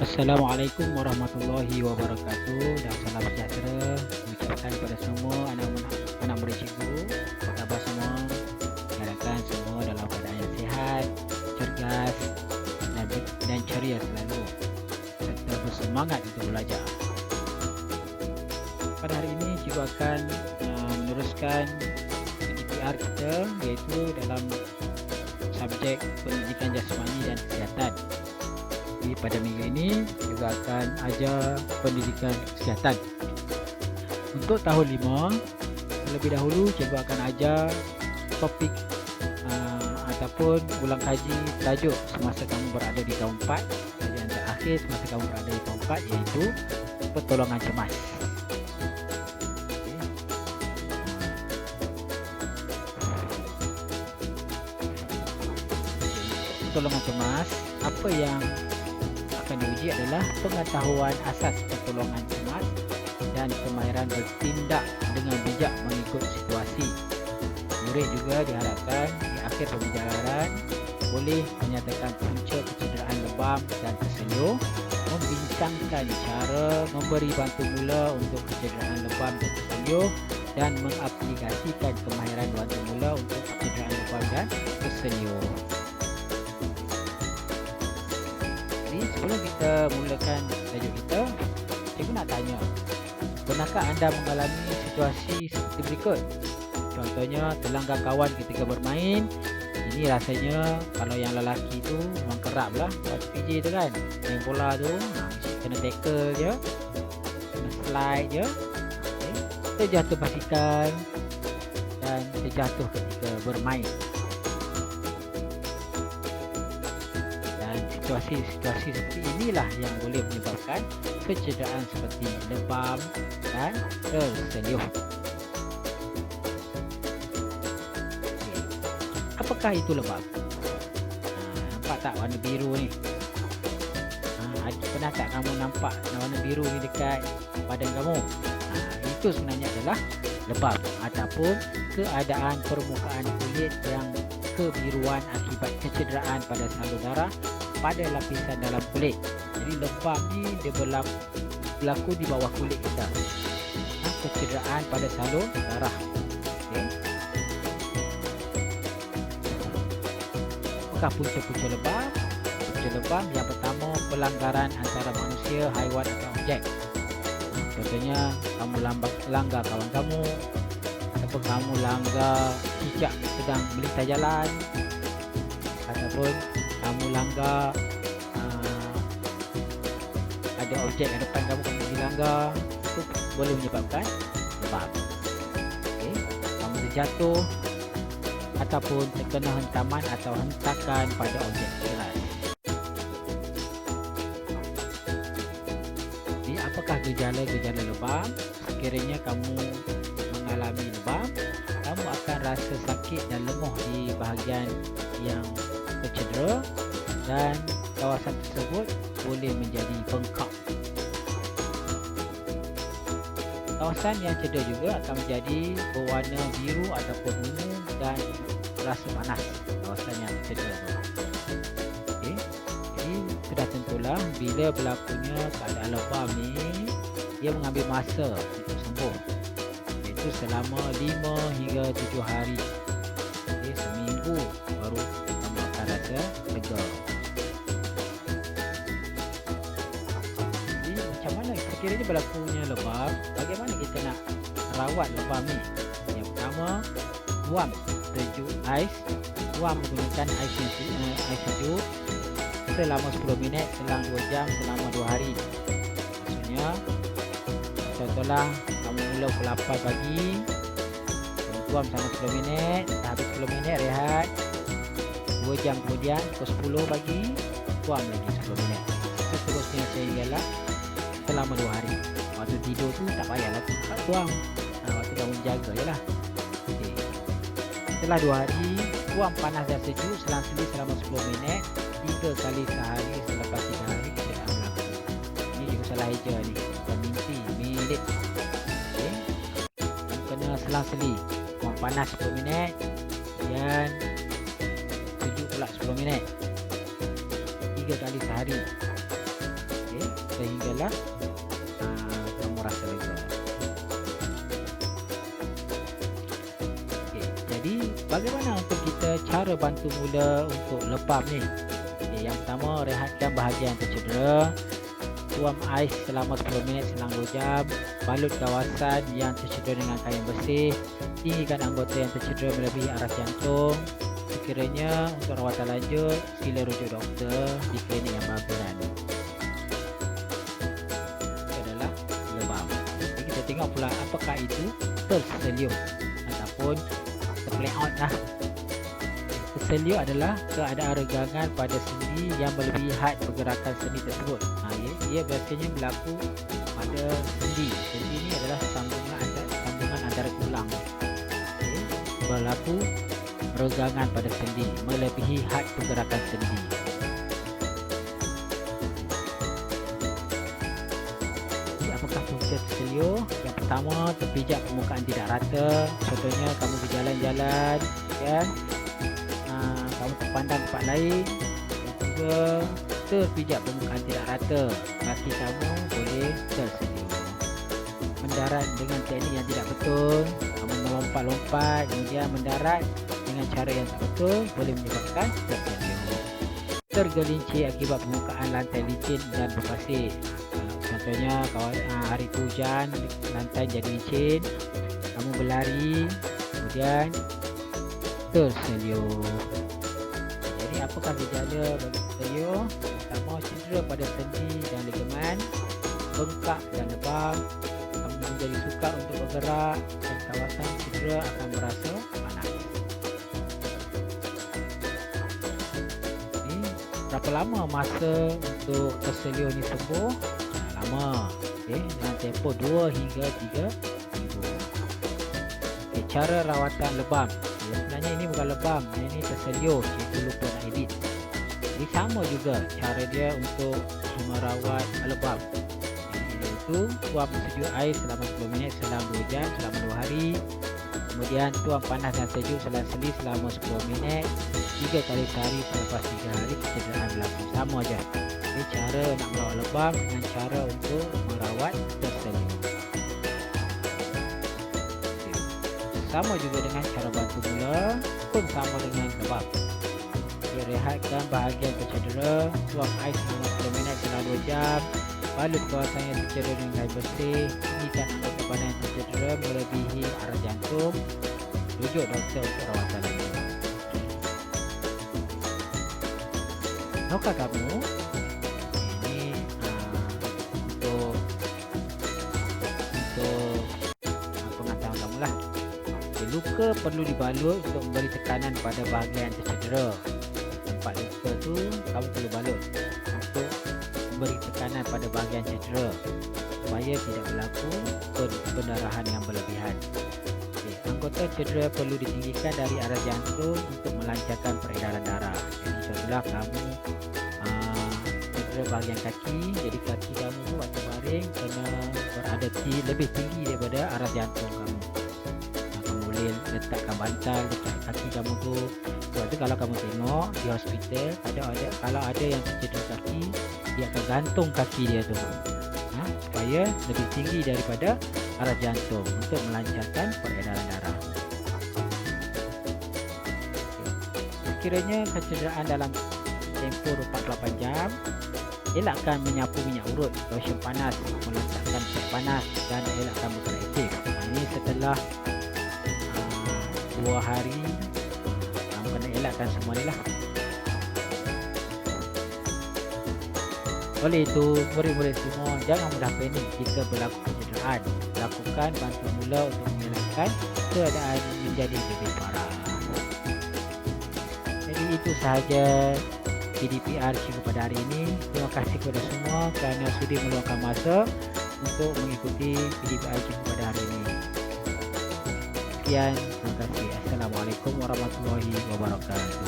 Assalamualaikum warahmatullahi wabarakatuh dan salam sejahtera ucapkan kepada semua anak murid cikgu. Apa khabar semua? Harapkan semua dalam keadaan yang sihat, cergas dan ceria selalu serta bersemangat untuk belajar. Pada hari ini cikgu akan meneruskan PDPR kita, iaitu dalam subjek pendidikan jasmani dan kesihatan. Jadi pada minggu ini juga akan ajar pendidikan kesihatan. Untuk tahun 5, terlebih dahulu cikgu akan ajar topik ataupun ulang kaji tajuk semasa kamu berada di tahun 4, kajian terakhir semasa kamu berada di tahun 4, iaitu pertolongan cemas. Pertolongan cemas, apa yang akan diuji adalah pengetahuan asas pertolongan cemas dan kemahiran bertindak dengan bijak mengikut situasi. Murid juga diharapkan di akhir pembelajaran boleh menyatakan punca kecederaan lebam dan tersenyum, membincangkan cara memberi bantu mula untuk kecederaan lebam dan tersenyum, dan mengaplikasikan kemahiran bantu mula untuk kecederaan lebam dan tersenyum. Sebelum kita mulakan tajuk kita, cikgu nak tanya, pernahkah anda mengalami situasi seperti berikut? Contohnya, terlanggar kawan ketika bermain. Ini rasanya kalau yang lelaki tu memang kerap lah buat PJ tu kan, main bola tu kena tackle je, kena slide je, terjatuh basikal dan terjatuh ketika bermain. Situasi seperti inilah yang boleh menyebabkan kecederaan seperti lebam dan tersenyum. Apakah itu lebam? Nampak tak warna biru ni? Pernah tak kamu nampak warna biru ni dekat badan kamu? Itu sebenarnya adalah lebam ataupun keadaan permukaan kulit yang kebiruan akibat kecederaan pada salur darah pada lapisan dalam kulit. Jadi lebam ni dia berlaku di bawah kulit kita. Kecederaan pada salur darah. Apakah punca-punca lebam? Punca lebam yang pertama, pelanggaran antara manusia, haiwan atau objek. Contohnya, kamu langgar kawan kamu, ataupun kamu langgar cicak sedang melintas jalan, ataupun kamu langgar ada objek di depan kamu dilanggar, itu boleh menyebabkan lebam. Kamu terjatuh ataupun terkena hentaman atau hentakan pada objek keras. Jadi apakah gejala-gejala lebam? Sekiranya kamu mengalami lebam, kamu akan rasa sakit dan lemah di bahagian yang tercedera dan kawasan tersebut boleh menjadi bengkak. Kawasan yang cedera juga akan menjadi berwarna biru ataupun ungu dan rasa panas kawasan yang cedera tu. Jadi sudah tentulah bila berlakunya keadaan lebam ni, dia mengambil masa untuk sembuh, iaitu selama 5 hingga 7 hari. Seminggu baru kamu akan rasa lega. Jadi macam mana sekiranya berlakunya lebam, bagaimana kita nak rawat lebam ni? Yang pertama, tuam sejuk ais. Tuam menggunakan ais sejuk selama 10 minit selang 2 jam selama 2 hari. Maksudnya, contohlah kamu mula pukul 8 pagi, tuam selama 10 minit, habis 10 minit rehat, 2 jam kemudian pukul 10 pagi, tuam lagi 10 minit, seterusnya sehinggalah selama 2 hari. Waktu tidur tu tak payahlah tuam, waktu kamu jaga je lah. Setelah 2 hari, tuam panas dan sejuk selang-seli selama 10 minit 3 kali sehari. Selepas 3 hari kita dah berlaku. Ini juga salah eja ni, bukan minit. Kena selang-seli, tuam panas 10 minit dan sejuk pula 10 minit, 3 kali sehari. sehinggalah kamu rasa lega. Okay, jadi bagaimana untuk kita cara bantu mula untuk lebam ni? Okay, yang pertama, rehatkan bahagian tercedera. Tuam ais selama 10 minit selang 2 jam. Balut kawasan yang tercedera dengan kain bersih. Tinggikan anggota yang tercedera melebihi arah jantung. Sekiranya untuk rawatan lanjut, sila rujuk doktor di klinik yang berhampiran. Itu adalah lebam. Jadi kita tengok pula apakah itu tersenyum ataupun terpleot lah. Tersenyum adalah keadaan regangan pada sendi yang melebihi had pergerakan sendi tersebut. Ia biasanya berlaku pada sendi. Sendi ini adalah sambungan antara tulang. Okay. Berlaku regangan pada sendi melebihi had pergerakan sendi. Jadi, apakah punca tersenyum? Yang pertama, terpijak permukaan tidak rata. Contohnya kamu berjalan-jalan, kan? Kamu terpandang tempat lain. Yang kedua, terpijak permukaan tidak rata. Kaki kamu boleh tersenyum. Mendarat dengan teknik yang tidak betul, kamu melompat-lompat kemudian mendarat dengan cara yang tak betul, boleh menyebabkan tersenyum. Tergelincir akibat permukaan lantai licin dan berpasir. Contohnya hari tu hujan, lantai jadi licin, kamu berlari kemudian tersenyum. Jadi apakah gejala bagi tersenyum? Pertama, cedera pada sendi dan ligamen, bengkak dan lebam, kamu menjadi sukar untuk bergerak dan kawasan cedera akan berasa panas. Ini berapa lama masa untuk tersenyum ni sembuh? Lama. Okay, dengan tempoh 2 hingga 3 minggu. Okay, cara rawatan lebam. Sebenarnya ini bukan lebam, ini tersenyum. Cikgu lupa nak edit. Jadi sama juga cara dia untuk merawat lebam. Iaitu tuam sejuk air selama 10 minit selang 2 jam selama 2 hari. Kemudian tuam panas dan sejuk selang-seli selama 10 minit 3 kali sehari selepas 3 hari kecederaan berlaku. Sama aja. Ini cara nak merawat lebam dengan cara untuk merawat tersenyum. Sama juga dengan cara bantu mula, pun sama dengan lebam. Rehatkan bahagian tercedera, tuam ais selama 10 minit selang 2 jam, balut kawasan yang tercedera dengan kain bersih, tinggikan anggota badan yang tercedera melebihi arah jantung, rujuk doktor untuk rawatan lanjut. Tahukah kamu, ini untuk pengetahuan kamu lah, luka perlu dibalut untuk memberi tekanan pada bahagian tercedera. Tempat luka tu kamu perlu balut untuk memberi tekanan pada bahagian cedera supaya tidak berlaku pendarahan yang berlebihan. Okay. Anggota cedera perlu ditinggikan dari arah jantung untuk melancarkan peredaran darah. Jadi contohlah kamu cedera bahagian kaki, jadi kaki kamu tu waktu baring kena berada lebih tinggi daripada arah jantung kamu. Kamu boleh letakkan bantal dekat kaki kamu tu. Sebab tu kalau kamu tengok di hospital kalau ada yang tercedera kaki, dia akan gantung kaki dia tu supaya lebih tinggi daripada arah jantung untuk melancarkan peredaran darah. Sekiranya kecederaan dalam tempoh 48 jam, elakkan menyapu minyak urut, lotion panas, meletakkan cat panas dan elakkan bergerak aktif. Ini setelah 2 hari kamu kena elakkan semua ni lah. Oleh itu, murid-murid semua jangan mudah panik jika berlaku kecederaan. Lakukan bantu mula untuk mengelakkan keadaan menjadi lebih parah. Jadi itu sahaja PDPR cikgu pada hari ini. Terima kasih kepada semua kerana sudi meluangkan masa untuk mengikuti PDPR cikgu pada hari ini. Sekian, terima kasih. Assalamualaikum warahmatullahi wabarakatuh.